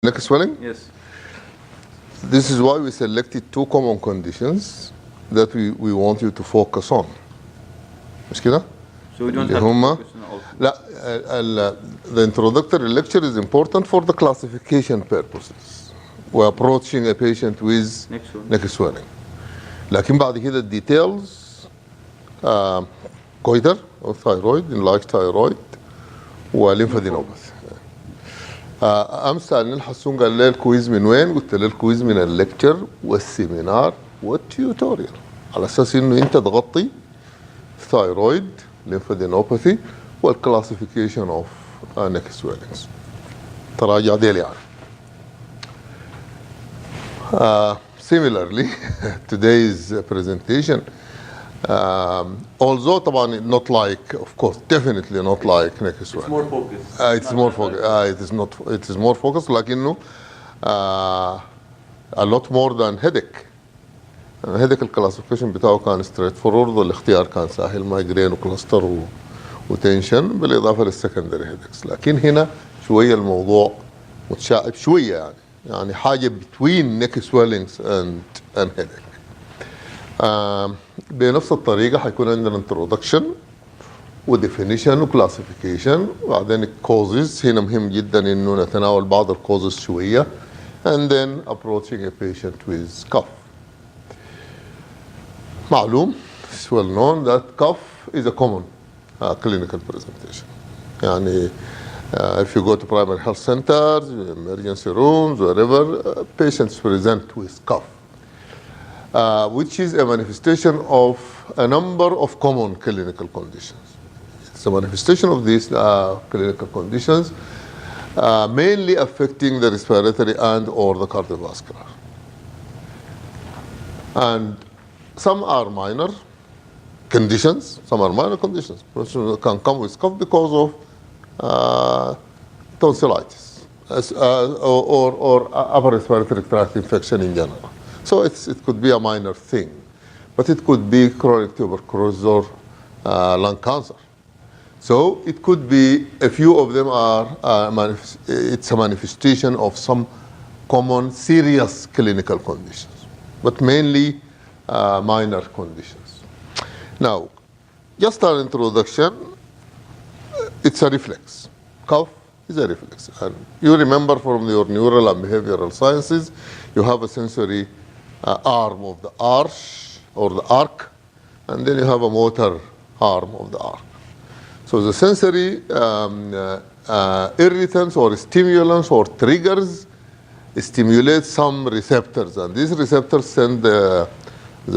neck swelling? Yes. This is why we selected two common conditions that we want you to focus on. مش كده؟ So we don't اللي have to هما focus on all. لا the introductory lecture is important for the classification purposes. We're approaching a patient with Next one. neck swelling. لكن بعد كده الديتيلز goiter or thyroid, enlarged thyroid وليمفادينوباثي. امس سالني الحسون قال لي الكويز من وين؟ قلت له الكويز من الليكتشر والسيمينار والتيوتوريال على اساس انه انت تغطي ثايرويد ليمفادينوباثي والكلاسيفيكيشن اوف نيك سويلنجز. تراجع ديل يعني. Similarly, today's presentation, although طبعا not like, of course, definitely not like neck swelling. It's more focused. It's more focused. It is more focused, لكنه a lot more than headache. headache الكلاسيفيكيشن بتاعه كان straight forward والاختيار كان سهل مايجرين وكلاستر وتنشن بالاضافه للسكندري هيدكس. لكن هنا شويه الموضوع متشعب شويه يعني حاجه between neck swellings and headache. بنفس الطريقه حيكون عندنا introduction وديفينيشن وكلاسيفيكيشن وبعدين causes. هنا مهم جدا انه نتناول بعض الكوزز شويه and then approaching a patient with cough. معلوم it's well known that cough is a common clinical presentation. يعني if you go to primary health centers, emergency rooms, wherever, patients present with cough, which is a manifestation of a number of common clinical conditions. It's a manifestation of these clinical conditions mainly affecting the respiratory and or the cardiovascular. And some are minor conditions, some are minor conditions. Person can come with cough because of tonsillitis or upper respiratory tract infection in general. So it could be a minor thing, but it could be chronic tuberculosis or lung cancer. So it could be a few of them are it's a manifestation of some common serious clinical conditions, but mainly minor conditions. Now, just an introduction, it's a reflex. Cough is a reflex. And you remember from your neural and behavioral sciences, you have a sensory arm of the arch or the arc, and then you have a motor arm of the arc. So the sensory irritants or stimulants or triggers stimulate some receptors, and these receptors send the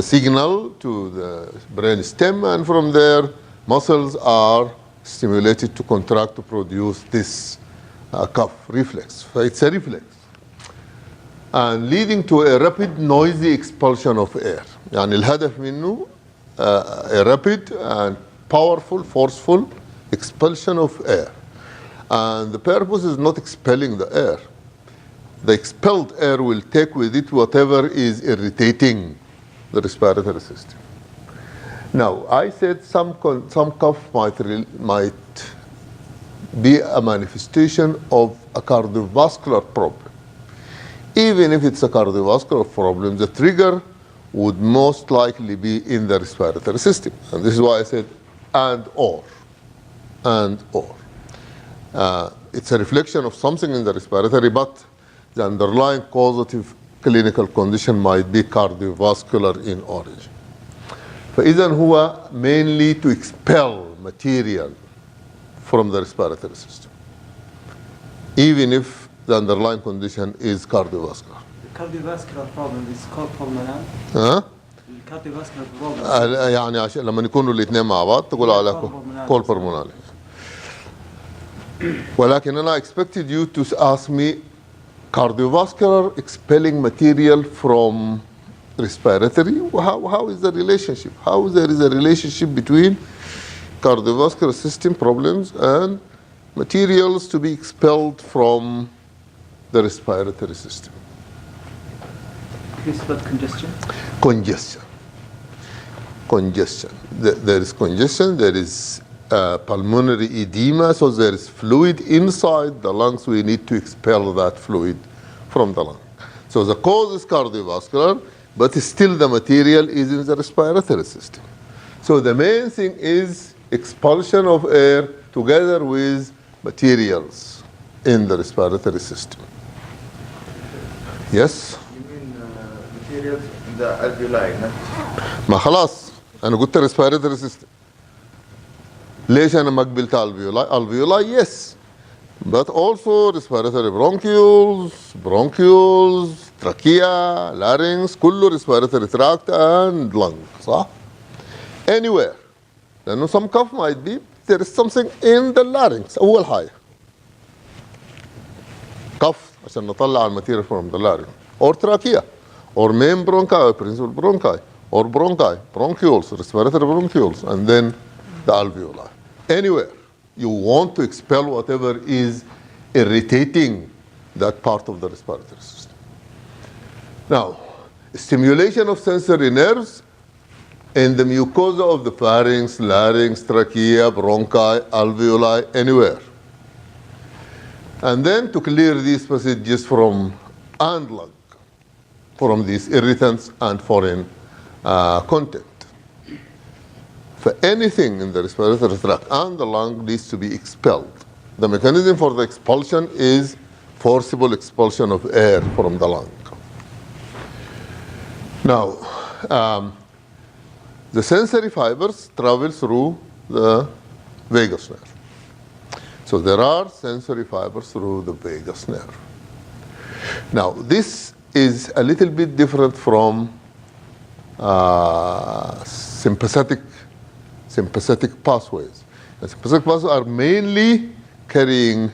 signal to the brain stem, and from there muscles are stimulated to contract to produce this cough reflex. So it's a reflex and leading to a rapid noisy expulsion of air. يعني الهدف منه a rapid and powerful, forceful expulsion of air. And the purpose is not expelling the air. The expelled air will take with it whatever is irritating the respiratory system. Now, I said some cough might be a manifestation of a cardiovascular problem. Even if it's a cardiovascular problem, the trigger would most likely be in the respiratory system. And this is why I said and or. It's a reflection of something in the respiratory, but the underlying causative clinical condition might be cardiovascular in origin. فإذا هو mainly to expel material from the respiratory system, even if the underlying condition is cardiovascular. The cardiovascular problem is called pulmonary. ها؟ The cardiovascular problem. يعني عشان لما يكونوا الاثنين مع بعض تقول على كول pulmonary. ولكن أنا expected you to ask me cardiovascular expelling material from respiratory. How is the relationship? How there is a relationship between cardiovascular system problems and materials to be expelled from the respiratory system? This about congestion? Congestion. There is congestion, there is pulmonary edema, so there is fluid inside the lungs. We need to expel that fluid from the lung. So the cause is cardiovascular, but still the material is in the respiratory system. So the main thing is expulsion of air together with materials in the respiratory system. Yes? You mean materials in the alveoli, not ما خلاص انا قلت respiratory system. ليش انا ما قبلت alveoli? Yes, but also respiratory bronchioles, trachea, larynx, كله respiratory tract and lung, صح? Anywhere. لأنه some cough might be there is something in the larynx أول حاجة. cough عشان نطلع الماتيريال from the larynx, or trachea, or main bronchi, or principal bronchi, or bronchi, bronchioles, respiratory bronchioles, and then the alveoli. Anywhere you want to expel whatever is irritating that part of the respiratory system. Now, stimulation of sensory nerves in the mucosa of the pharynx, larynx, trachea, bronchi, alveoli, anywhere. And then to clear these passages from and lung, from these irritants and foreign content. For anything in the respiratory tract and the lung needs to be expelled. The mechanism for the expulsion is forcible expulsion of air from the lung. Now, the sensory fibers travel through the vagus nerve. So there are sensory fibers through the vagus nerve. Now, this is a little bit different from sympathetic pathways. The sympathetic pathways are mainly carrying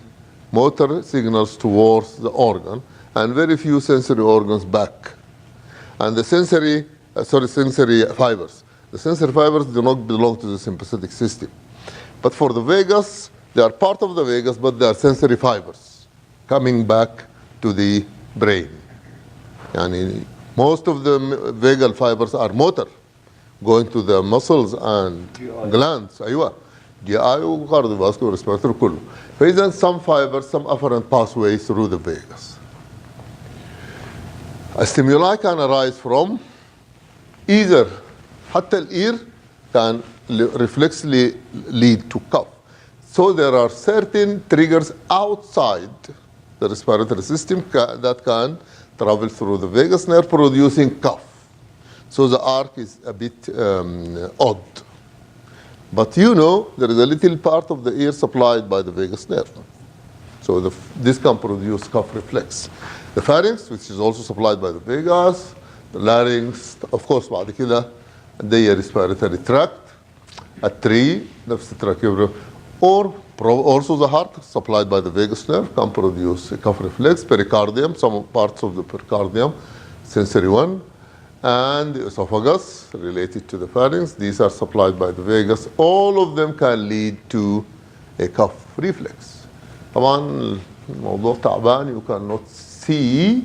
motor signals towards the organ and very few sensory organs back. And the sensory fibers. The sensory fibers do not belong to the sympathetic system. But for the vagus, they are part of the vagus, but they are sensory fibers coming back to the brain. Yani most of the vagal fibers are motor, going to the muscles and glands. أيوة. GI وcardiovascular respiratory كله. فإذا some fibers, some afferent pathways through the vagus. A stimuli can arise from either حتى الإير can reflexly lead to cough. So there are certain triggers outside the respiratory system that can travel through the vagus nerve producing cough. So the arc is a bit odd. But you know, there is a little part of the ear supplied by the vagus nerve. So this can produce cough reflex. The pharynx, which is also supplied by the vagus, the larynx, of course, بعد كده the respiratory tract, a tree, نفس التراكيب, or also the heart, supplied by the vagus nerve, can produce a cough reflex. Pericardium, some parts of the pericardium, sensory one, and the esophagus, related to the pharynx, these are supplied by the vagus. All of them can lead to a cough reflex. طبعا الموضوع تعبان, you cannot see,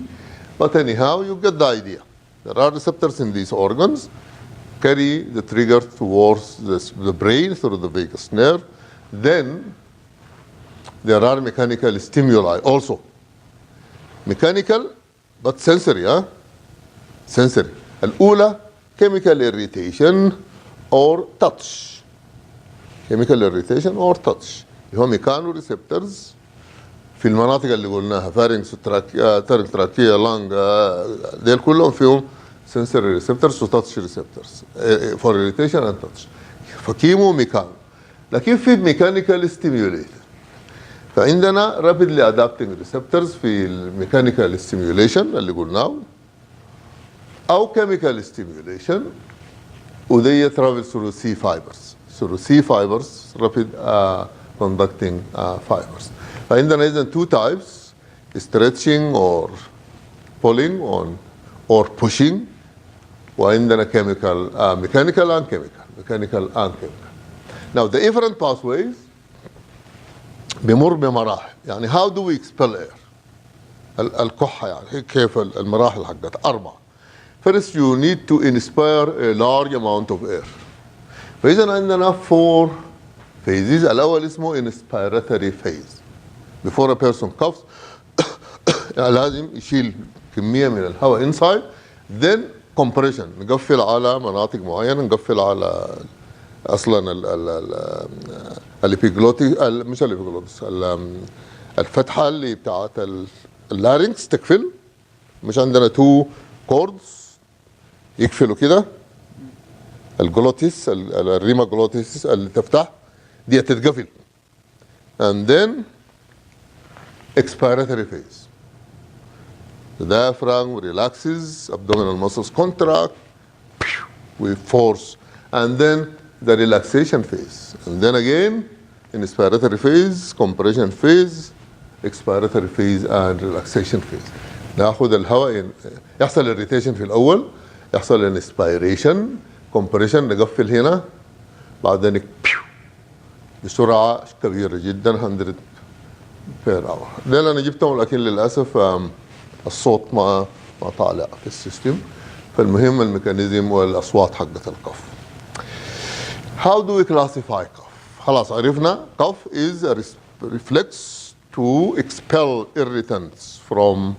but anyhow you get the idea. There are receptors in these organs, carry the trigger towards the brain through the vagus nerve. Then there are mechanical stimuli also. Mechanical but sensory, sensory. الأولى chemical irritation or touch. Chemical irritation or touch. اللي هو ميكانو receptors في المناطق اللي قلناها فارنكس تراكيا لانج ديل كلهم فيهم sensory receptors و touch receptors for irritation and touch. فكيمو ميكانو. لكن في mechanical stimulator. فعندنا rapidly adapting receptors في الميكانيكال stimulation اللي قلناه أو chemical stimulation ودي travel through C fibers. Through C fibers, rapid conducting fibers. فعندنا إذن two types, stretching or pulling on or pushing, وعندنا chemical, mechanical and chemical. Now the different pathways بمر بمراحل. يعني how do we expel air؟ الكحة يعني كيف المراحل حقتها 4. First you need to inspire a large amount of air. فإذا عندنا 4 phases. الأول اسمه inspiratory phase. Before a person coughs, يعني لازم يشيل كميه من الهواء انسايد. then compression نقفل على مناطق معينه، نقفل على اصلا الابيجلوتي مش الابيجلوتس، الفتحه اللي بتاعت اللارynx تقفل. مش عندنا تو كوردز يقفلوا كده، الجلوتيس الريما جلوتيس اللي تفتح دي تتقفل. and then expiratory phase. The diaphragm relaxes, abdominal muscles contract with force, and then the relaxation phase. And then again, in inspiratory phase, compression phase, expiratory phase, and relaxation phase. ناخذ الهواء يحصل irritation في الأول، يحصل inspiration، compression نقفل هنا، بعدين بسرعة كبيرة جدا 100 بير اور. ده انا جبتهم لكن للاسف الصوت ما طالع في السيستم. فالمهم الميكانيزم والاصوات حقت القف. How do we classify cough؟ خلاص عرفنا cough is a reflex to expel irritants from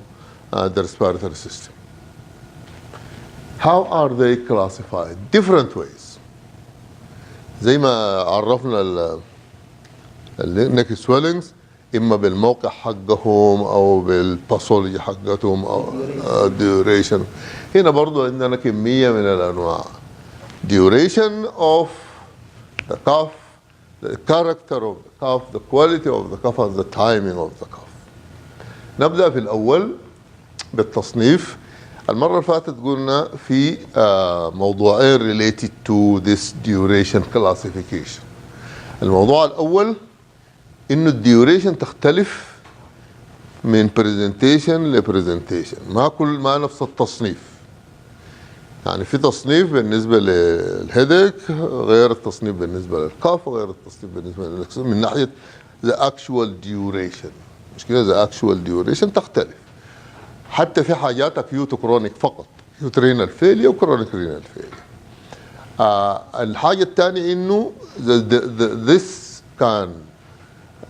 the respiratory system. How are they classified؟ different ways. زي ما عرفنا النيك سويلنجز اما بالموقع حقهم او بالباثولوجي حقتهم او duration. هنا برضو عندنا كميه من الانواع. duration of the cough, the character of the cough, the quality of the cough, and the timing of the cough. نبدا في الاول بالتصنيف. المره اللي فاتت قلنا في موضوعين related to this duration classification. الموضوع الاول انه الديوريشن تختلف من برزنتيشن لبرزنتيشن، ما نفس التصنيف. يعني في تصنيف بالنسبه للهيديك غير التصنيف بالنسبه للكاف غير التصنيف بالنسبه من ناحيه the actual duration. مش كده؟ the actual duration تختلف. حتى في حاجات اكيوت وكرونيك فقط، اكيوت رينال فيليا وكرونيك رينال فيليا. الحاجه الثانيه انه this can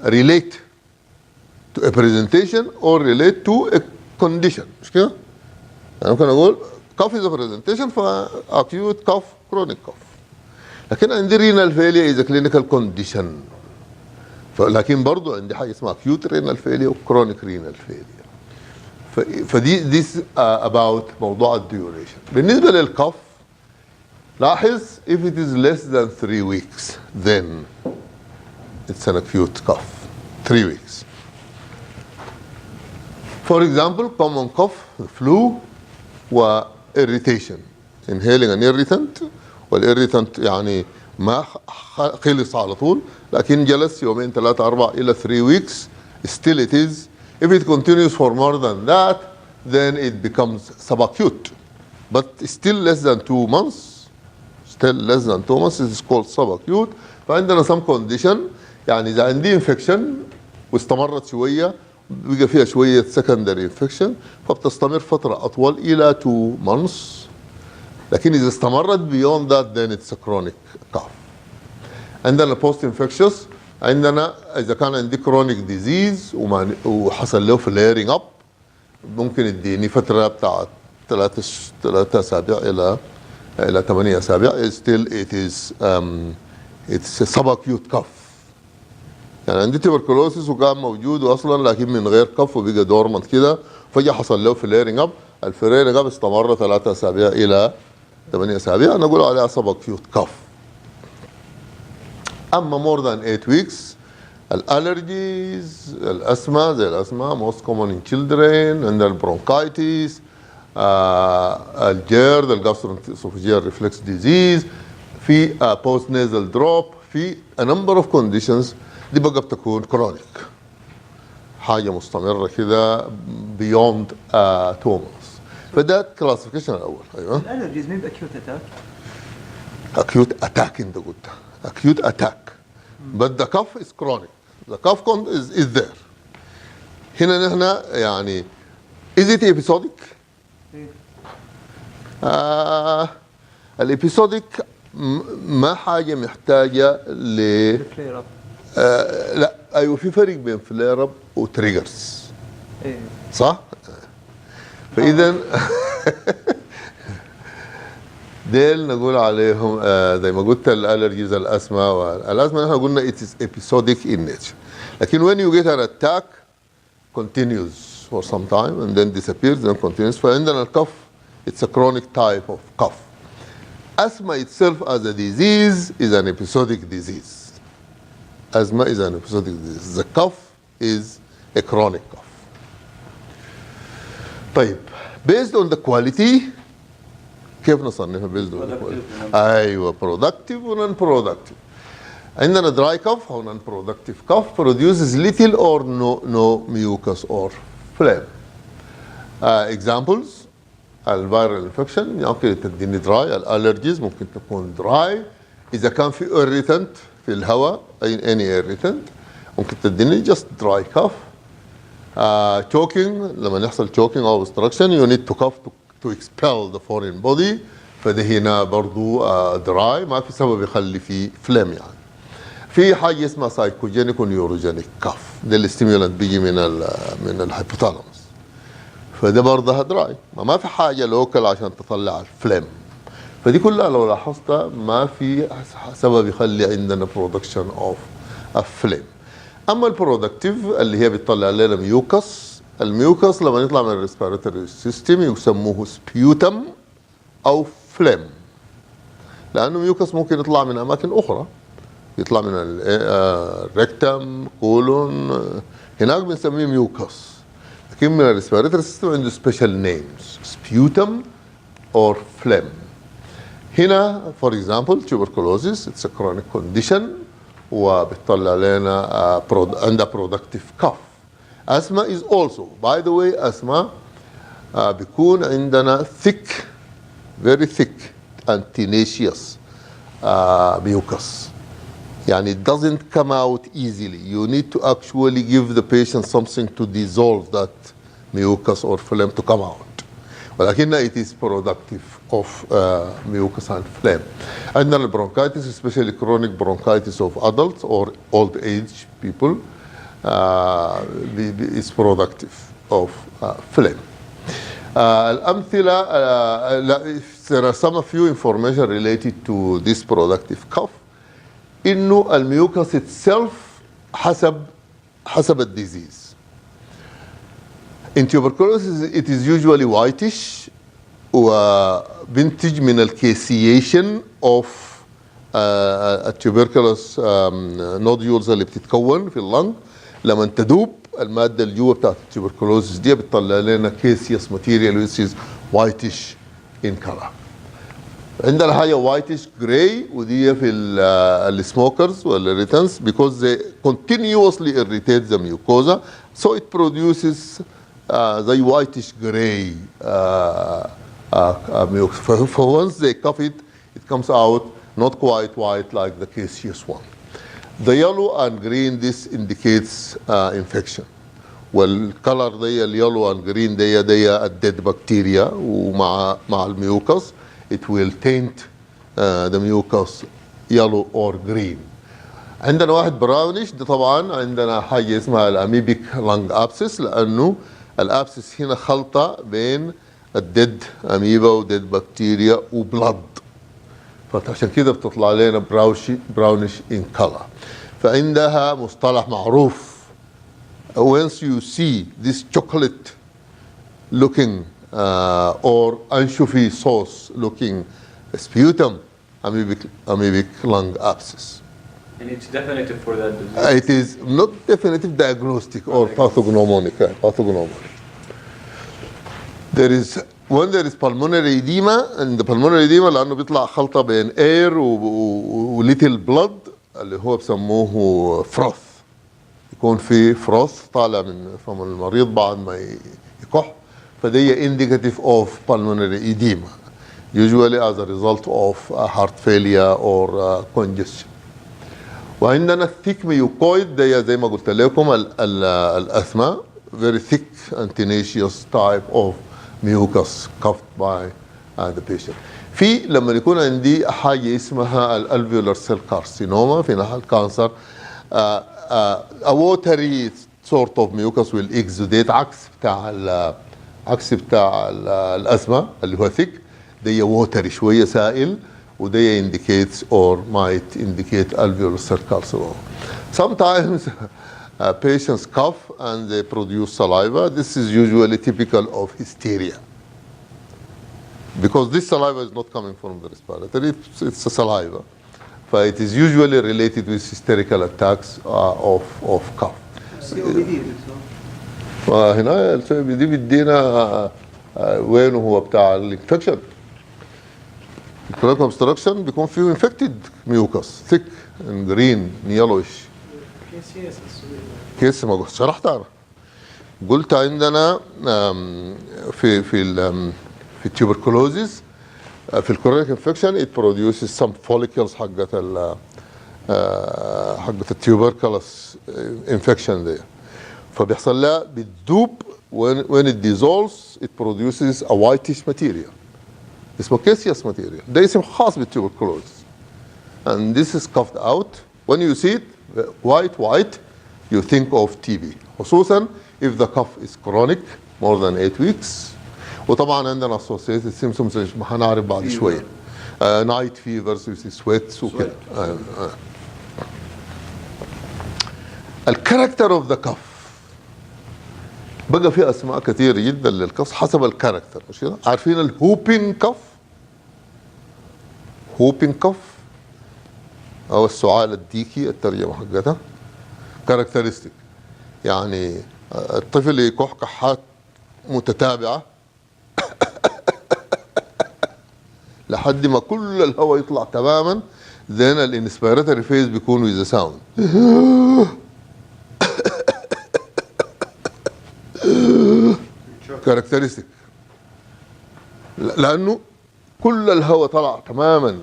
relate to a presentation or relate to a condition. مش كده؟ يعني ممكن اقول cough is a presentation for acute cough chronic cough. لكن عندي renal failure is a clinical condition. لكن برضو عندي حاجه اسمها acute renal failure و chronic renal failure. فدي this about موضوع الديوريشن. بالنسبه للكف لاحظ if it is less than 3 weeks then it's an acute cough. 3 weeks. For example, common cough, the flu و irritation. Inhaling an irritant والirritant يعني ما خلص على طول لكن جلس يومين 3 4 إلى 3 weeks still it is. If it continues for more than that then it becomes subacute. But still less than 2 months it is called subacute. فعندنا some condition يعني إذا عندي infection واستمرت شوية بيبقى فيها شوية secondary infection فبتستمر فترة أطول إلى 2 months. لكن إذا استمرت beyond that then it's a chronic cough. عندنا post infectious عندنا إذا كان عندي chronic disease وحصل له flaring up ممكن يديني فترة بتاعت 3 أسابيع إلى 8 أسابيع still it is it's a subacute cough. يعني عندي tuberculosis وكان موجود اصلا لكن من غير كف وبقى دورمنت كده فجاه حصل له فليرنج اب. الفليرنج اب استمر 3 اسابيع الى 8 اسابيع نقول عليها subacute cough. اما more than 8 weeks الالرجيز الاسما زي الاسما most common in children عندنا البرونكايتس الجيرد الجاستروسوفيجيال ريفلكس ديزيز في بوست نيزل دروب في a number of conditions دي بقى بتكون كرونيك حاجه مستمره كده beyond 2 months. فده كلاسيفيكيشن الاول. ايوه الالرجيز مين باكيوت اتاك؟ acute attack انت قلت acute attack but the cough is chronic. the cough is there. هنا نحن يعني is it episodic؟ الابيسوديك ما حاجه محتاجه فلير لا ايوه في فرق بين فلير اب وتريجرز. ايه صح؟ فاذا ديل نقول عليهم زي ما قلت الالرجيز الاسمى، والاسمى نحن قلنا it is episodic in nature. لكن when you get an attack continues for some time and then disappears then continues. فعندنا الكف it's a chronic type of cough. Asthma itself as a disease is an episodic disease. Asthma is an episodic disease. The cough is a chronic cough. طيب based on the quality كيف نصنفها based on the quality؟ ايوه productive و non productive. عندنا dry cough او non productive cough produces little or no mucus or phlegm. Examples الفيرال انفكشن ممكن تديني دراي، الالرجيز ممكن تكون دراي، اذا كان في irritant في الهواء any irritant ممكن تديني just dry cough. choking لما يحصل choking او obstruction you need to cough to expel the foreign body، فده هنا برضو dry ما في سبب يخلي فيه phlegm يعني. في حاجه اسمها سايكوجينيك ونيوروجينيك كاف، ده الاستيمولانت بيجي من الهيبوثالاموس، فده برضه دراي ما في حاجه لوكال عشان تطلع الفليم. فدي كلها لو لاحظت ما في سبب يخلي عندنا برودكشن اوف فليم. اما البرودكتيف اللي هي بتطلع لنا ميوكس، الميوكس لما يطلع من الريسبيراتوري سيستم يسموه سبيوتم او فليم، لانه ميوكس ممكن يطلع من اماكن اخرى، يطلع من الريكتم كولون، هناك بنسميه ميوكس. لكن من الريسبيراتوري سيستم عنده سبيشال نيمز سبيوتم اور فليم. هنا فور اكزامبل tuberculosis it's a chronic condition وبتطلع لنا عندها productive cough. asthma is also by the way asthma بيكون عندنا thick very thick and tenacious mucus. يعني it doesn't come out easily. You need to actually give the patient something to dissolve that mucus or phlegm to come out. ولكن it is productive of mucus and phlegm. عندنا bronchitis especially chronic bronchitis of adults or old age people is productive of phlegm. الأمثلة there are some few information related to this productive cough. انه الميوكس itself حسب الديزيز. In tuberculosis it is usually whitish وبنتج من الكيسيشن of التوبركلوس نوديولز اللي بتتكون في اللنج. لما تدوب الماده اللي جوا بتاعت التوبركلوسيس دي بتطلع لنا كيسيوس ماتيريال which is whitish in color. عندنا حاجه وايتش جراي ودي في السموكرز والريتنس because they continuously irritate the mucosa so it produces the whitish gray mucus. For once they cough it comes out not quite white like the caseous one. The yellow and green this indicates infection. والcolor دي اليلو and green دي الديد بكتيريا ومع الميوكس it will taint the mucus yellow or green. عندنا واحد براونيش ده طبعا عندنا حاجه اسمها الاميبيك لانج ابسس لانه الابسس هنا خلطه بين الديد اميبا وديد بكتيريا وبلد، فعشان كده بتطلع لنا براونيش ان كلر. فعندها مصطلح معروف once you see this chocolate looking or anchovy sauce looking sputum amoebic lung abscess. And it's definitive for that disease? It is not definitive diagnostic or pathognomonic. There is when there is pulmonary edema and the pulmonary edema لأنه بيطلع خلطة بين air و little blood اللي هو بسموه froth، يكون في froth طالع من فم المريض بعد ما يكح، فدي indicative of pulmonary edema usually as a result of heart failure or congestion. وعندنا thick mucoid دي زي ما قلت لكم الأثمة very thick and tenacious type of mucus coughed by the patient. في لما يكون عندي حاجة اسمها الالفيولار سيل كارسينوما في ناحية الكانسر a watery sort of mucus will exudate عكس بتاع عكس بتاع الأزمة اللي هو thick. ده ووتري شوية سائل، وده indicates or might indicate alveolar cell carcinoma. Sometimes patients cough and they produce saliva. This is usually typical of hysteria, because this saliva is not coming from the respiratory, it's a saliva. It is usually related with hysterical attacks of cough. COPD دكتور. فهنا السبب دي بيدينا وين هو بتاع الانفكشن. الكرونيك اوبستراكشن بيكون فيه انفكتد ميوكس ثيك اند جرين يلوش. كيس ما شرحت انا، قلت عندنا في التيوبركلوزيس في الكرونيك انفكشن it produces some follicles حقت التيوبركلس انفكشن دي، فبيحصل لها بتدوب when it dissolves it produces a whitish material اسمه caseous material. ده اسم خاص بالتيوبركلوز and this is coughed out. When you see it white you think of TB خصوصا if the cough is chronic more than 8 weeks. وطبعا عندنا associated symptoms ما هنعرف بعد شويه night fevers sweats وكده. الكاركتر اوف ذا كف بقى في اسماء كثيره جدا للكف حسب الكاركتر، مش كده؟ عارفين الهوبين كف؟ هوبين كف او السعال الديكي الترجمه حقتها كاركترستيك، يعني الطفل يكح كحات متتابعه لحد ما كل الهواء يطلع تماما، then الانسبيراتوري فيز بيكون with the sound. كاركترستيك لانه كل الهواء طلع تماما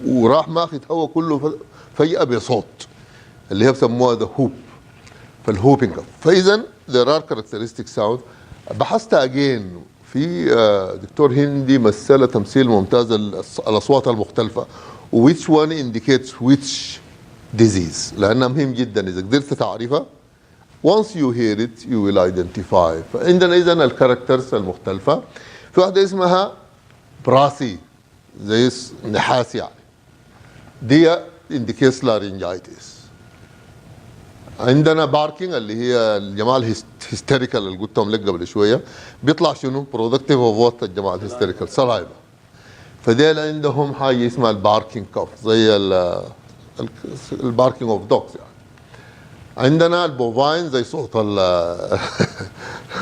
وراح ماخذ هواء كله فجأة بصوت اللي هي بسموها ذا هوب. فالهوبينج فاذا there are characteristic sound. بحثت اجين في دكتور هندي مثل تمثيل ممتاز الاصوات المختلفه which one indicates which disease، لانها مهم جدا اذا قدرت تعرفها once you hear it you will identify. فعندنا اذا الكاركترز المختلفه. في واحده اسمها براسي زي نحاس يعني، دي indicates laryngitis. عندنا باركينج اللي هي الجماعه الهيستيريكال اللي قلتهم لك قبل شويه، بيطلع شنو؟ برودكتيف اوف وات الجماعه الهيستيريكال سلايفا. فديل عندهم حاجه اسمها الباركينج كف زي الباركينج اوف دوجز يعني. عندنا البوفاين زي صوت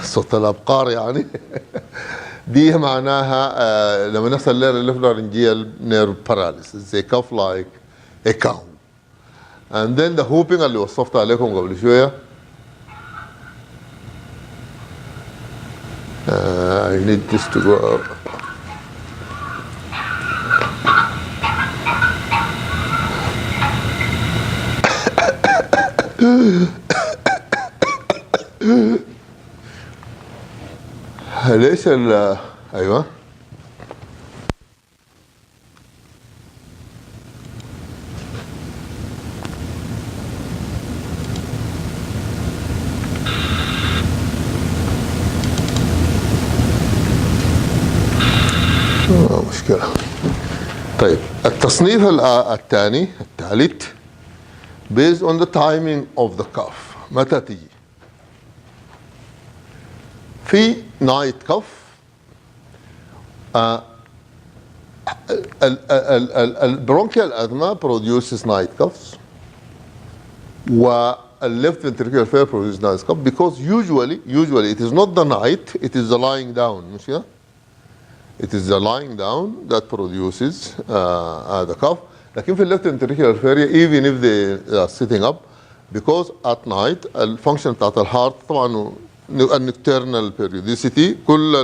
صوت الابقار يعني. دي معناها لما نحصل لارنجيال نيرف باراليسيس زي كف لايك a cow. And then the hooping اللي وصفت عليكم قبل شوية. I need this to go up. ليش ايوه مشكلة. طيب التصنيف الثاني الثالث based on the timing of the cough. متى تيجي؟ في نايت كف البرونكيال ازمه produces night coughs والليفت ventricular failure produces night cough because usually it is not the night, it is the lying down. مش كده؟ It is the lying down that produces the cough. لكن في الليفت ventricular failure even if they are sitting up because at night الفانكشن بتاعت الهارت طبعا النكترنال بيريوديسيتي كل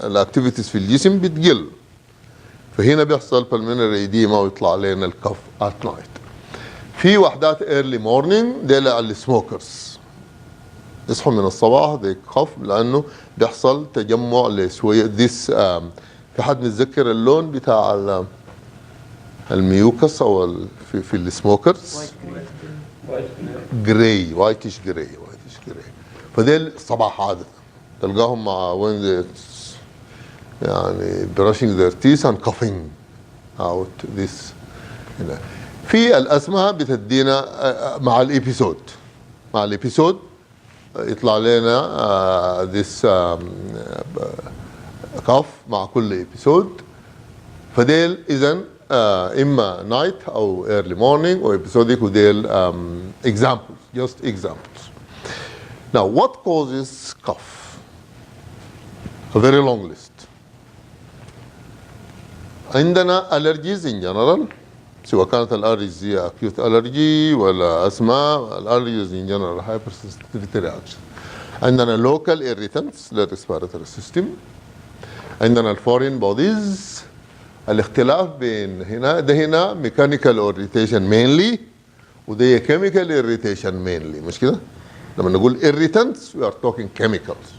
الاكتيفيتيز في الجسم بتقل، فهنا بيحصل بالمينري ايديما ويطلع علينا الكف ات نايت. في وحدات ايرلي مورنينج دي للسموكرز يصحوا من الصباح دي كف لانه بيحصل تجمع لشويه ذيس. في حد متذكر اللون بتاع الميوكس او في السموكرز؟ جراي وايتش جراي فديل الصباح عادة تلقاهم مع when they يعني brushing their teeth and coughing out this هنا. في الأسماء بتدينا مع الإبيسود يطلع لنا this cough مع كل إبيسود. فديل إذن إما night أو early morning أو episodic وديل examples, just examples. Now what causes cough? A very long list. عندنا allergies in general, سواء كانت الالرجيز هي acute allergy ولا أسماء. الالرجيز in general hypersensitivity reaction. عندنا local irritants للريسبيراتوري system. عندنا الفورين بوديز. الاختلاف بين هنا mechanical irritation mainly وده chemical irritation mainly، مش كده؟ لما نقول irritants we are talking chemicals.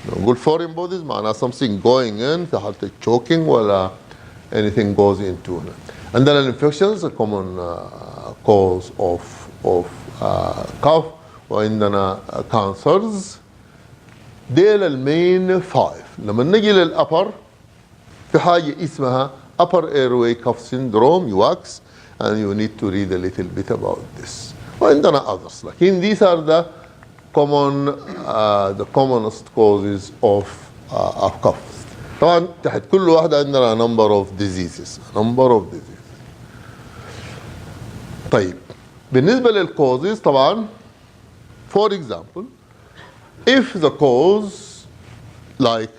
لما نقول foreign bodies معناها something going in في حالة choking ولا anything goes into. عندنا infections a common cause of cough. وعندنا cancers. ديل المين 5. لما نجي للأبر في حاجة اسمها upper airway cough syndrome UACS and you need to read a little bit about this. وعندنا others لكن these are the commonest causes of cough. طبعا تحت كل واحدة عندنا number of diseases. طيب بالنسبة للcauses طبعا for example if the cause like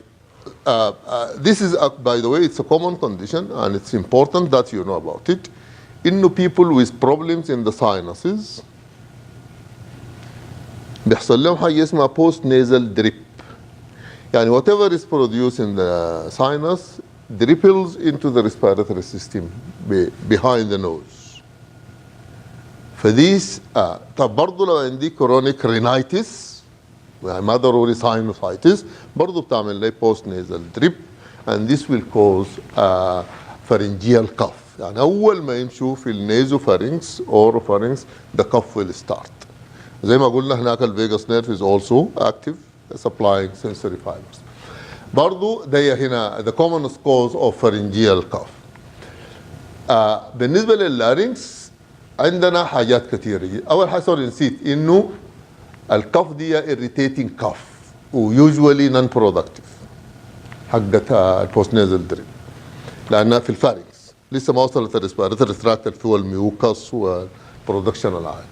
this is by the way it's a common condition and it's important that you know about it. إنه people with problems in the sinuses بيحصل لهم حاجة اسمها post nasal drip. يعني whatever is produced in the sinus dripples into the respiratory system behind the nose. فديس طب برضه لو عندي chronic rhinitis يعني ما ضروري sinusitis برضه بتعمل لي post nasal drip and this will cause pharyngeal cough. يعني أول ما يمشوا في النيزوفارينكس oropharynx the cough will start. زي ما قلنا هناك الفيجاس nerve is also active supplying sensory fibers. برضو ده هنا the commonest cause of pharyngeal cough. بالنسبة لللارينكس عندنا حاجات كثيرة. أول حاجة نسيت إنه الكف دي irritating cough ويوجوالي non productive حقت البوست نازل دريب لأنها في الفارنكس لسه ما وصلت الريسبيراتوري تراكت اللي هو الميوكس والبرودكشن العالي.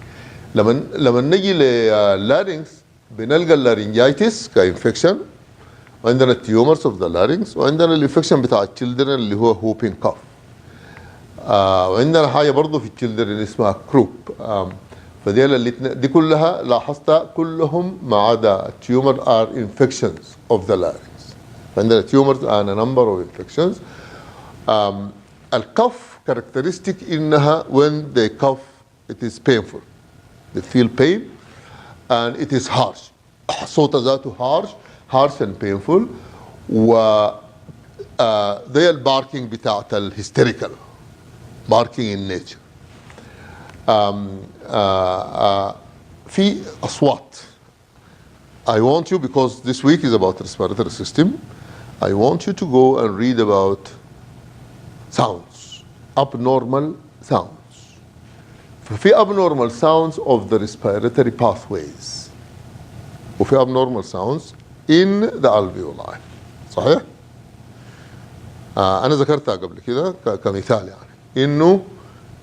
لما نجي لللارينكس بنلقى اللارينجايتس كانفكشن وعندنا التيومرز اوف ذا لارينكس وعندنا الانفكشن بتاع التشيلدرن اللي هو هوبين كاف. وعندنا حاجه برضه في التشيلدرن اسمها كروب. فدي دي كلها لاحظتها كلهم ما عدا التيومر ار انفكشنز اوف ذا لارينكس. عندنا تيومرز and a number of infections. الكف characteristic انها when they cough it is painful. They feel pain and it is harsh. صوت ذاته harsh and painful. و زي الباركينج بتاعت الهيستيريكال barking in nature. في أصوات. I want you, because this week is about respiratory system, I want you to go and read about sounds, abnormal sounds. ففي abnormal sounds of the respiratory pathways وفي abnormal sounds in the alveoli. صحيح؟ أنا ذكرتها قبل كده كمثال يعني إنه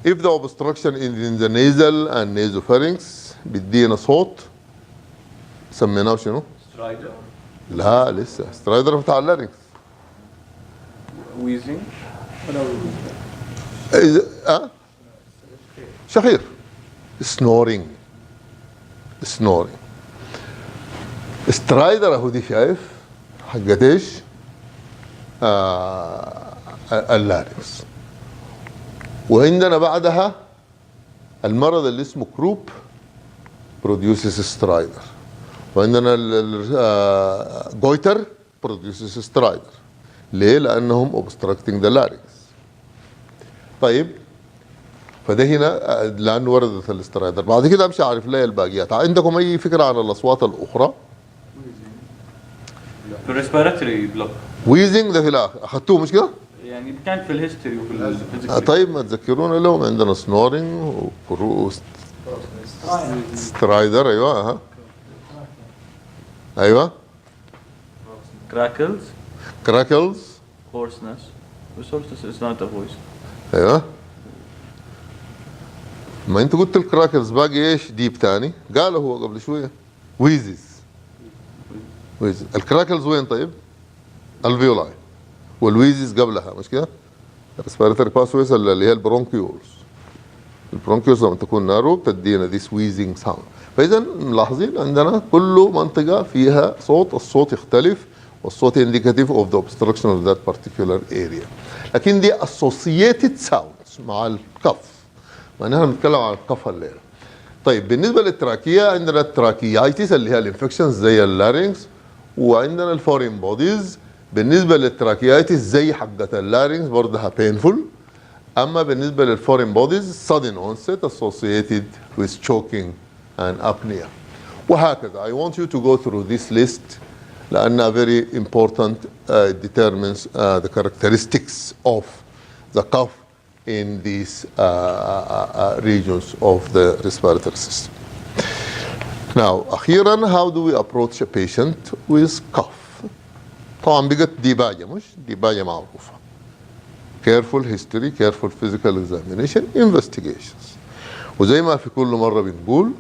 if the obstruction in the nasal and nasopharynx بيدينا صوت سميناه شنو؟ سترايدر. لا لسه سترايدر بتاع اللارينكس. ويزنج ولا شخير. snoring. سترايدر اهو دي شايف حقت ايش؟ اللارينكس. وعندنا بعدها المرض اللي اسمه كروب produces سترايدر. وعندنا جويتر produces سترايدر. ليه؟ لأنهم obstructing the larynx. طيب فده هنا لأنه وردت السترايدر. بعد كده أمشي أعرف ليه الباقيات. عندكم أي فكرة عن الأصوات الأخرى؟ في الريسبيراتوري بلوك ويزنج ده في الاخر اخذتوه مش كده؟ يعني كان في الهيستوري وفي الفيزيكال. طيب ما تذكرونا لهم عندنا سنورينج سترايدر ايوه ها ايوه كراكلز كراكلز hoarseness. Hoarseness is not a voice. ايوه ما انت قلت الكراكلز باقي ايش ديب تاني قاله هو قبل شويه ويزز الكراكلز وين طيب الفيولاي والويزز قبلها مش كده الريسبيراتوري باسويز اللي هي البرونكيولز لما تكون نارو بتدينا ذيس ويزنج ساوند فاذا ملاحظين عندنا كل منطقه فيها صوت الصوت يختلف والصوت indicative of the obstruction of that particular area لكن دي associated sounds مع الكف معناها بنتكلم عن الكف الليله. طيب بالنسبه للتراكيه عندنا التراكيايتس اللي هي الانفكشنز زي اللارينكس وعندنا الفورين بوديز. بالنسبه للتراكيايتس زي حقه اللارينكس برضها painful اما بالنسبه للفورين بوديز sudden onset associated with choking and apnea وهكذا. I want you to go through this list لأنها very important determines the characteristics of the cough in these regions of the respiratory system. Now, أخيرا how do we approach a patient with cough؟ طبعا بقت ديباجة مش ديباجة معروفة. Careful history, careful physical examination, investigations. وزي ما في كل مرة بنقول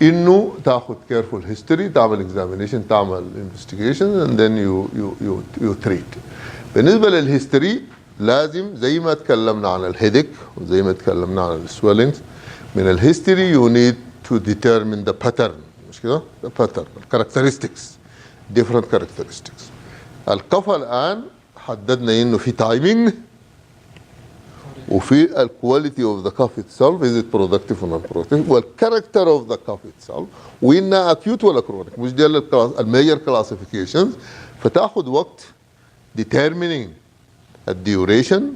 انه تاخذ careful history تعمل examination تعمل investigation and then you treat. بالنسبة للهيستوري لازم زي ما تكلمنا عن الهيدك وزي ما تكلمنا عن السويلينجز من الهيستوري you need to determine the pattern مش كده؟ the pattern characteristics different characteristics. الكف الآن حددنا انه في تايمينج وفي الكواليتي اوف ذا كاف اتسلف از ات برودكتيف ولا برودكتيف والكاركتر اوف ذا كاف اتسلف وانها اكيوت ولا كرونيك مش دي الميجر كلاسيفيكيشنز فتاخذ وقت determining الديوريشن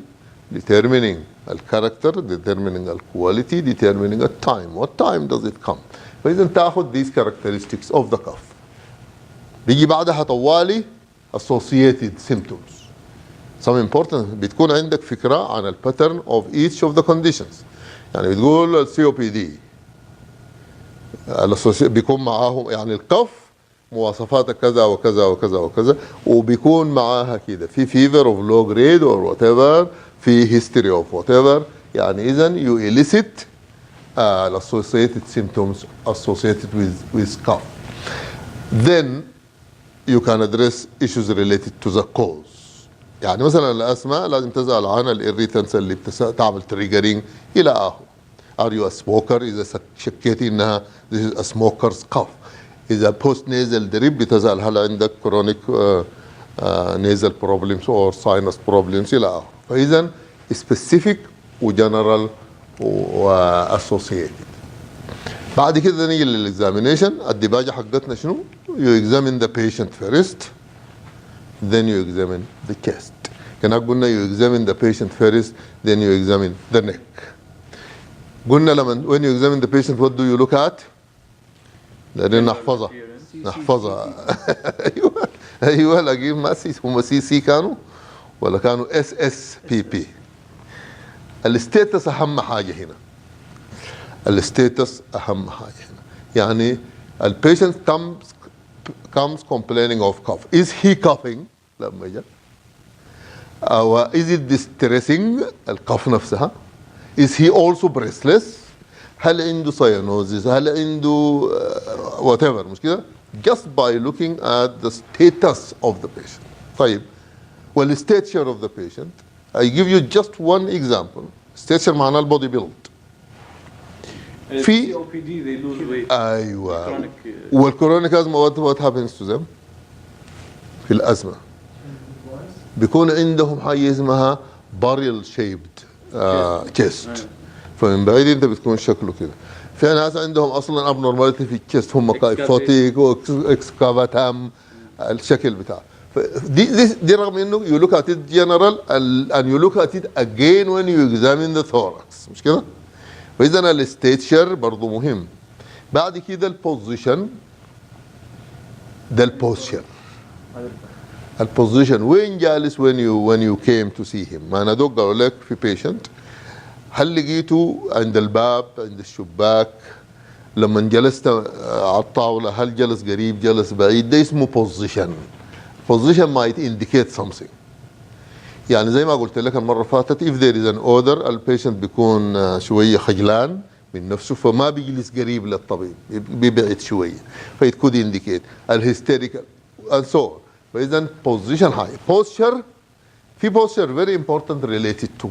determining الكاركتر determining الكواليتي determining التايم what time does it come فاذا تاخذ these characteristics of the cough بيجي بعدها طوالي associated symptoms. Some important بتكون عندك فكرة عن الباترن of each of the conditions. يعني بتقول السي او بي دي بيكون معاهم يعني الكف مواصفاتها كذا وكذا وكذا وكذا وبيكون معاها كده في fever of low grade or whatever في history of whatever يعني إذا you elicit associated symptoms associated with cough. Then you can address issues related to the cause. يعني مثلا الاسماء لازم تسال عن الاريتنس اللي تعمل تريجرينج الى اخره. Are you a smoker؟ اذا شكيتي انها this is a smoker's cough. اذا post nasal drip بتسال هل عندك chronic nasal problems or sinus problems الى اخره. فاذا specific وجنرال واسوسييتد. بعد كده نيجي للاكزامينيشن. الديباجه حقتنا شنو؟ You examine the patient first then you examine the chest. كنا قلنا you examine the patient first then you examine the neck. قلنا لما when you examine the patient what do you look at؟ لأن نحفظها ايوه ايوه لكن ما هم سي كانوا ولا كانوا SSPP. الستيتس اهم حاجه هنا. الستيتس اهم حاجه هنا. يعني البيشنت comes complaining of cough. Is he coughing؟ لما جاء أو is it distressing القف نفسها؟ Is he also breathless؟ هل عنده cyanosis؟ هل عنده whatever مش كده؟ Just by looking at the status of the patient. طيب والstature of the patient I give you just one example. stature معناه البودي بيلد. في COPD they lose weight. ايوه والكرونيك ازمه what happens to them؟ في الازمه بيكون عندهم حاجه اسمها باريل شيبد chest فمن بعيد انت بتكون شكله كده. في ناس عندهم اصلا ابنورماليتي في الشيست هم كايفوتيك واكسكافاتام الشكل بتاعه. دي رغم انه يو لوك ات ات جنرال and you look at it again when you examine the thorax مش كده؟ فاذا الستيتشر برضه مهم. بعد كده البوزيشن ده البوستشر. البوزيشن وين جالس when you came to see him. ما انا دوق قالوا لك في patient هل لقيته عند الباب عند الشباك لما جلست على الطاولة هل جلس قريب جلس بعيد، ده اسمه position. Position might indicate something. يعني زي ما قلت لك المرة فاتت if there is an odor البيشنت بيكون شوية خجلان من نفسه فما بيجلس قريب للطبيب بيبعد شوية فit could indicate الهيستيريكال and so on. فإذا position high. Posture في posture very important related to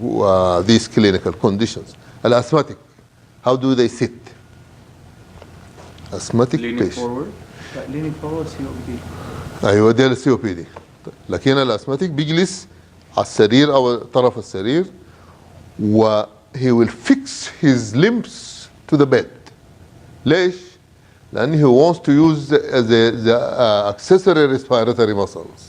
these clinical conditions. الأسماتيك how do they sit؟ asthmatic leaning patient. forward. leaning forward COPD. ايوه ده السي او بي دي. لكن الاسماتيك بيجلس على السرير او طرف السرير و he will fix his limbs to the bed. ليش؟ لأن he wants to use the accessory respiratory muscles.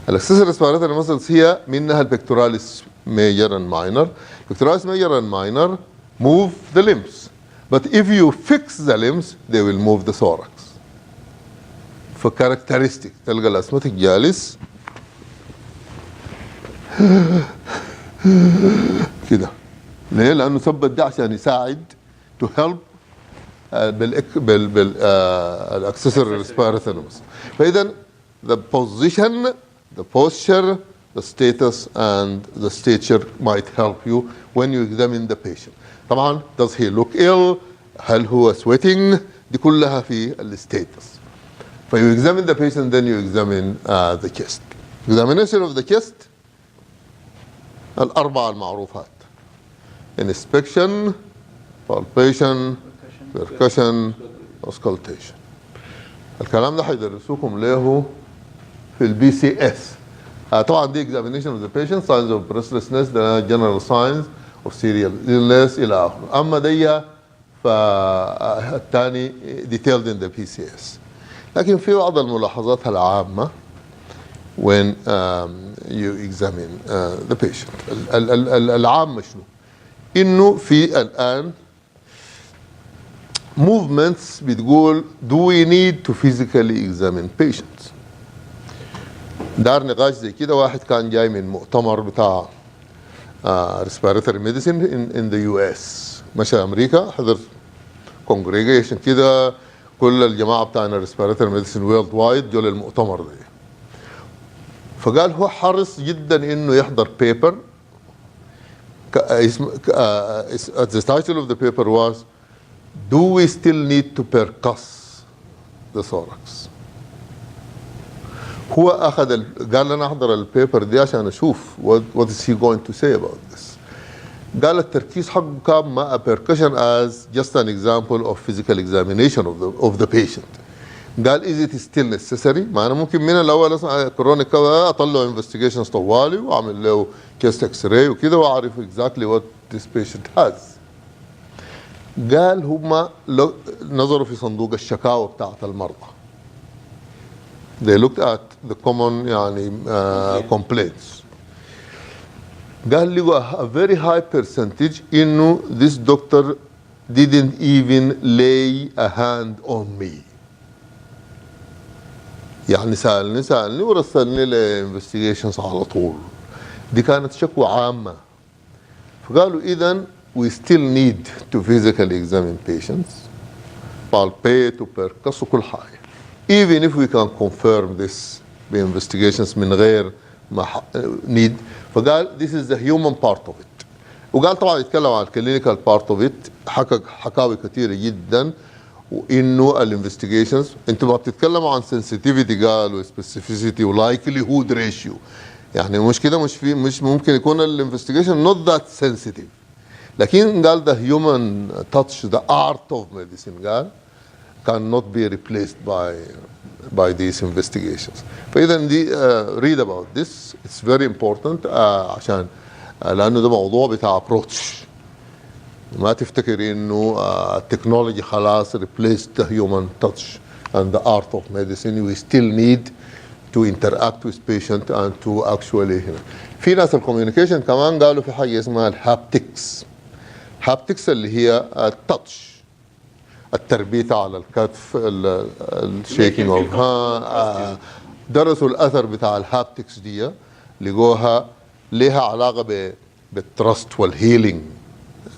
الاكسسوري respiratory muscles هي منها البكتوراليس major and minor. Pectoralis major and minor move the limbs. But if you fix the limbs they will move the thorax. فكاركترستيك تلقى الاسماتيك جالس كده. ليه؟ لانه ثبت ده عشان يساعد to help بالاكسسوري ريسبيراتوري مسل. فاذا the position, the posture, the status and the stature might help you when you examine the patient. طبعا does he look ill؟ هل هو sweating؟ دي كلها في الستاتس. When you examine the patient, then you examine the chest. Examination of the chest الأربعة المعروفات. Inspection, palpation, percussion, auscultation. الكلام ده حيدرسوكم له في البي سي اس. طبعا دي examination of the patient, signs of breathlessness, the general signs of serious illness إلى آخره. أما دي فالثاني detailed in the PCS. لكن في بعض الملاحظات العامة when you examine the patient. العامة شنو؟ إنه في الآن movements بتقول do we need to physically examine patients. دار نقاش زي كده واحد كان جاي من مؤتمر بتاع respiratory medicine in the US. مشى أمريكا حضر congregation كده كل الجماعه بتاعنا ريسبيراتوري ميديسن وورلد وايد جو للمؤتمر ده. فقال هو حرص جدا انه يحضر بيبر. the title of the paper was do we still need to percuss the thorax. هو اخذ قال لنا احضر البيبر دي عشان اشوف what is he going to say about this. قال التركيز حقه كان مع percussion as just an example of physical examination of the patient. قال is it still necessary؟ ما انا ممكن من الاول اسمع كرونيك كذا اطلع investigations طوالي واعمل له chest x-ray وكده واعرف exactly what this patient has. قال هم نظروا في صندوق الشكاوى بتاعت المرضى. They looked at the common يعني complaints. قال لقوا a very high percentage إنه this doctor didn't even lay a hand on me. يعني سألني ورسلني لانفستيجيشنز على طول. دي كانت شكوى عامة. فقالوا إذن we still need to physically examine patients, palpate وpercuss وكل حاجة. Even if we can confirm this بinvestigations من غير ما need. فقال this is the human part of it. وقال طبعا يتكلم عن الكلينيكال بارت اوف ات، حكاوي كثيره جدا، وانه الانفستيجيشنز انتوا ما بتتكلموا عن سنسيتيفيتي قال وسبيسيفيسيتي ولايكلي هود ريشيو، يعني مش كده، مش ممكن يكون الانفستيجيشن نوت ذات سنسيتيف، لكن قال the human touch the art of medicine قال cannot be replaced by these investigations. فاذا دي read about this, it's very important عشان لانه ده موضوع بتاع ابروتش، ما تفتكر انه التكنولوجي خلاص replaced the human touch and the art of medicine. We still need to interact with patient and to actually في ناس الكوميونيكيشن كمان قالوا في حاجه اسمها الهابتكس. هابتكس اللي هي التاتش التربيت على الكتف، الشيكينج اوف درسوا الاثر بتاع الهابتكس دي، لقوها لها علاقه بالتراست والهيلينج.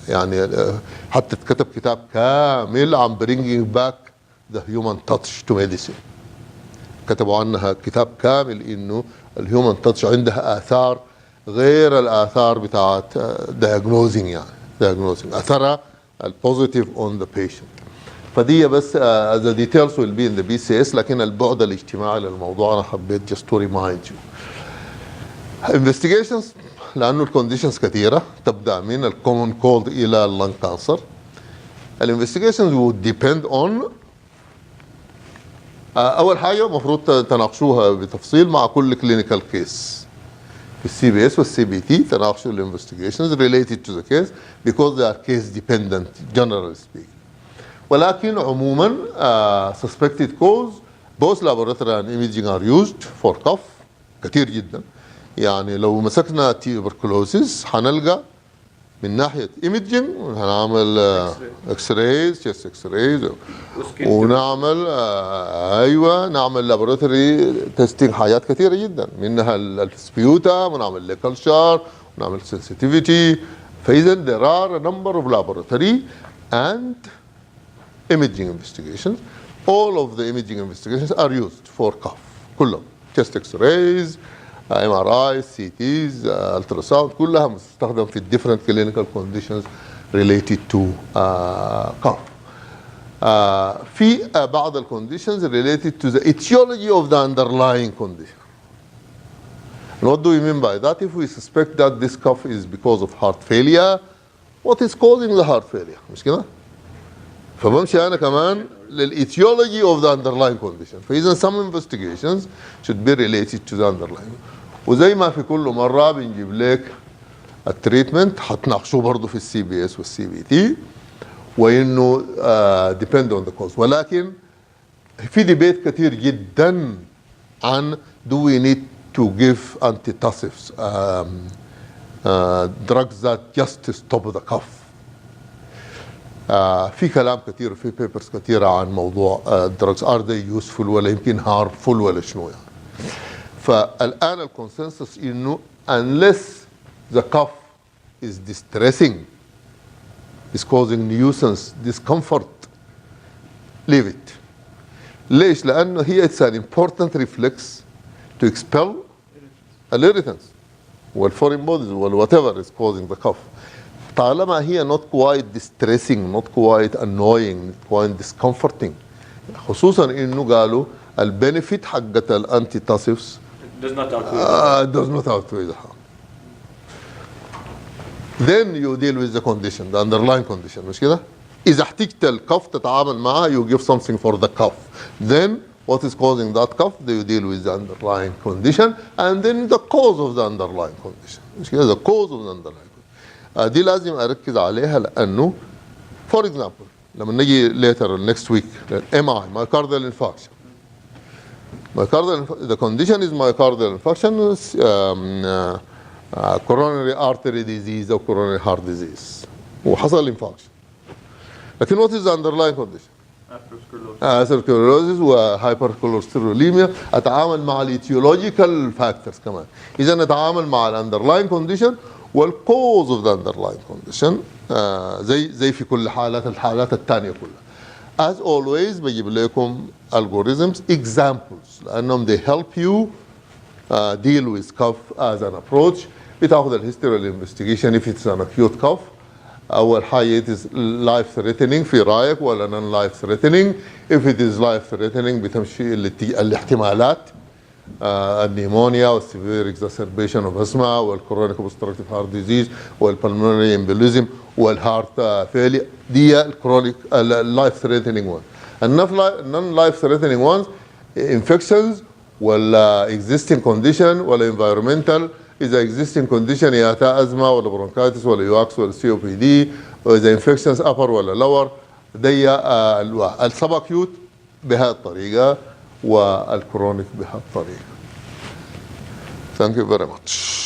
يعني حتى اتكتب كتاب كامل عن bringing back the human touch to medicine. كتبوا عنها كتاب كامل انه الهيومن تاتش عندها اثار غير الاثار بتاعت diagnosing، يعني diagnosing اثرها البوزيتيف on the patient. فدي بس the details will be in the BCS، لكن البعد الاجتماعي للموضوع انا حبيت just to remind you. investigations لانه الكونديشنز كثيره، تبدا من الكومن كولد الى اللنج كانسر. الانفستيجيشنز would depend on اول حاجه المفروض تناقشوها بتفصيل مع كل كلينيكال كيس. في السي بي اس والسي بي تي تناقشوا الانفستيجيشنز related to the case because they are case dependent generally speaking. ولكن عموما suspected cause both laboratory and imaging are used for cough كثير جدا. يعني لو مسكنا تيوبركلوسيس هنلقى من ناحيه ايمجنج هنعمل اكس رايز، تشيست اكس رايز، ونعمل ايوه نعمل لابوراتوري تيستينج حاجات كثيره جدا، منها السبيوتا، ونعمل لكلشر، ونعمل سنسيتيفيتي. فاذا there are a number of laboratory and imaging investigations. All of the imaging investigations are used for cough كلهم، chest x-rays، MRI، CTs، ultrasound، كلها مستخدم في different clinical conditions related to cough. في بعض ال conditions related to the etiology of the underlying condition. And what do we mean by that? If we suspect that this cough is because of heart failure, what is causing the heart failure؟ مش كده؟ فبمشي أنا كمان للetiology of the underlying condition. فإذا some investigations should be related to the underlying. وزي ما في كل مرة بنجيب لك التريتمنت هتناقشوه برضه في السي بي اس والسي بي تي، وإنه depend on the cause. ولكن في ديبيت كثير جدا عن do we need to give antitussives drugs that just stop the cough. في كلام كثير وفي بيبرز كثيرة عن موضوع drugs are they useful ولا يمكن harmful ولا شنو يعني. فالآن الكونسنسس إنه unless the cough is distressing, is causing nuisance, discomfort, leave it. ليش؟ لأنه هي it's an important reflex to expel irritants والforeign bodies whatever is causing the cough. طالما هي not quite distressing, not quite annoying, not quite discomforting، خصوصا إنه قالوا البنفيت حقت الانتيتاسيفز does not outweigh the harm. Then you deal with the condition, the underlying condition، مش كده؟ إذا احتجت الكف تتعامل معها you give something for the cough. Then what is causing that cough? You deal with the underlying condition and then the cause of the underlying condition. مش كده؟ The cause of the underlying condition. دي لازم أركز عليها لأنه for example لما نجي later next week MI myocardial infarction. The condition is myocardial infarction, coronary artery disease or coronary heart disease. وحصل infarction. لكن what is the underlying condition؟ atherosclerosis وhypercholesterolemia. أتعامل مع الاتيولوجيكال فاكتورز كمان. إذا نتعامل مع الأندرلاين كونديشن والكوز اوف ذا أندرلاين كونديشن زي في كل الحالات الثانية كلها. As always بجيب لكم algorithms examples لأنهم they help you deal with cough as an approach. بتاخذ الهيستوري investigation if it's an acute cough. أول حاجة it is life threatening في رأيك ولا non life threatening. If it is life threatening بتمشي الاحتمالات النيمونيا والسيفير اكزاسربيشن اوف اسما والكرونيك اوبستراكتيف هارت ديزيز والبلمونري امبوليزم والهارت فيلي. دي الكرونيك اللايف ثريتنينج وان. النون لايف ثريتنينج وانز انفكشنز ولا اكزيستنج كونديشن ولا انفايرمنتال. اذا اكزيستنج كونديشن يا ازمه ولا برونكايتس ولا يواكس ولا سي او بي دي. واذا انفكشنز ابر ولا لور دي السب اكيوت بهذه الطريقه والكرونيك بهذه الطريقه. Thank you very much.